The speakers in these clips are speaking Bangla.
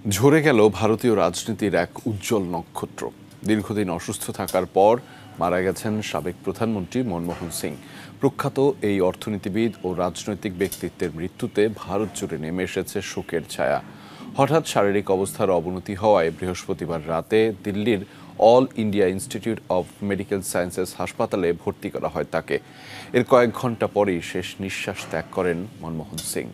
ঝরে গেল ভারতীয় রাজনীতির এক উজ্জ্বল নক্ষত্র। দীর্ঘদিন অসুস্থ থাকার পর মারা গেছেন সাবেক প্রধানমন্ত্রী মনমোহন সিং। প্রখ্যাত এই অর্থনীতিবিদ ও রাজনৈতিক ব্যক্তিত্বের মৃত্যুতে ভারত জুড়ে নেমে এসেছে শোকের ছায়া। হঠাৎ শারীরিক অবস্থার অবনতি হওয়ায় বৃহস্পতিবার রাতে দিল্লির all India institute of medical sciences হাসপাতালে ভর্তি করা হয় তাকে। এর কয়েক ঘন্টা পরেই শেষ নিঃশ্বাস ত্যাগ করেন মনমোহন সিং।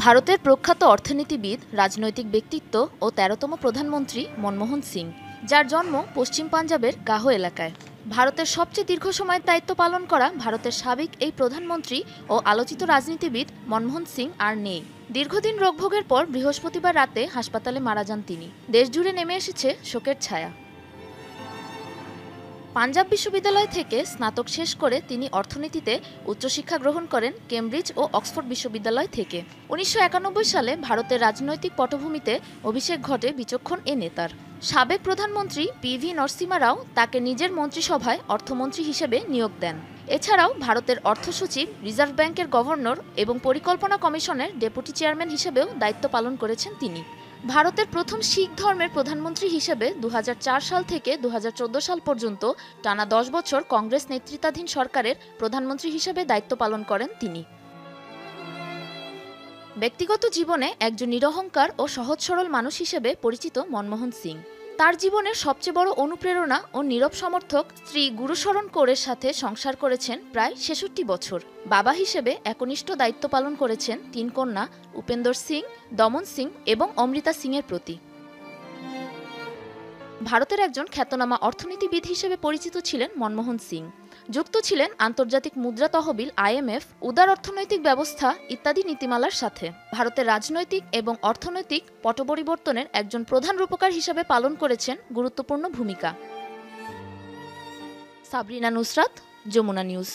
ভারতের প্রখ্যাত অর্থনীতিবিদ, রাজনৈতিক ব্যক্তিত্ব ও ১৩তম প্রধানমন্ত্রী মনমোহন সিং, যার জন্ম পশ্চিম পাঞ্জাবের গাহো এলাকায়। ভারতের সবচেয়ে দীর্ঘ সময়ের দায়িত্ব পালন করা ভারতের সাবেক এই প্রধানমন্ত্রী ও আলোচিত রাজনীতিবিদ মনমোহন সিং আর নেই। দীর্ঘদিন রোগভোগের পর বৃহস্পতিবার রাতে হাসপাতালে মারা যান তিনি। দেশজুড়ে নেমে এসেছে শোকের ছায়া। পাঞ্জাব বিশ্ববিদ্যালয় থেকে স্নাতক শেষ করে তিনি অর্থনীতিতে উচ্চশিক্ষা গ্রহণ করেন কেমব্রিজ ও অক্সফোর্ড বিশ্ববিদ্যালয় থেকে। ১৯৯১ সালে ভারতের রাজনৈতিক পটভূমিতে অভিষেক ঘটে বিচক্ষণ এ নেতার। সাবেক প্রধানমন্ত্রী পি.ভি. নরসিমহা রাও তাকে নিজের মন্ত্রিসভায় অর্থমন্ত্রী হিসেবে নিয়োগ দেন। এছাড়াও ভারতের অর্থ সচিব, রিজার্ভ ব্যাংকের গভর্নর এবং পরিকল্পনা কমিশনের ডেপুটি চেয়ারম্যান হিসেবেও দায়িত্ব পালন করেছেন তিনি। ভারতের প্রথম শিখ ধর্মের প্রধানমন্ত্রী হিসেবে ২০০৪ সাল থেকে ২০১৪ সাল পর্যন্ত টানা ১০ বছর কংগ্রেস নেতৃত্বাধীন সরকারের প্রধানমন্ত্রী হিসেবে দায়িত্ব পালন করেন তিনি। ব্যক্তিগত জীবনে একজন নিরহংকার ও সহজ সরল মানুষ হিসেবে পরিচিত মনমোহন সিং। তার জীবনের সবচেয়ে বড় অনুপ্রেরণা ও নীরব সমর্থক স্ত্রী গুরুশরণ কৌরের সাথে সংসার করেছেন প্রায় ৬৬ বছর। বাবা হিসেবে একনিষ্ঠ দায়িত্ব পালন করেছেন ৩ কন্যা উপেন্দর সিং, দমন সিং এবং অমৃতা সিংয়ের প্রতি। ভারতের একজন খ্যাতনামা অর্থনীতিবিদ হিসেবে পরিচিত ছিলেন মনমোহন সিং। যুক্ত ছিলেন আন্তর্জাতিক মুদ্রা তহবিল IMF, উদার অর্থনৈতিক ব্যবস্থা ইত্যাদি নীতিমালার সাথে। ভারতের রাজনৈতিক এবং অর্থনৈতিক পটপরিবর্তনের একজন প্রধান রূপকার হিসেবে পালন করেছেন গুরুত্বপূর্ণ ভূমিকা। সাবরিনা নুসরাত, যমুনা নিউজ।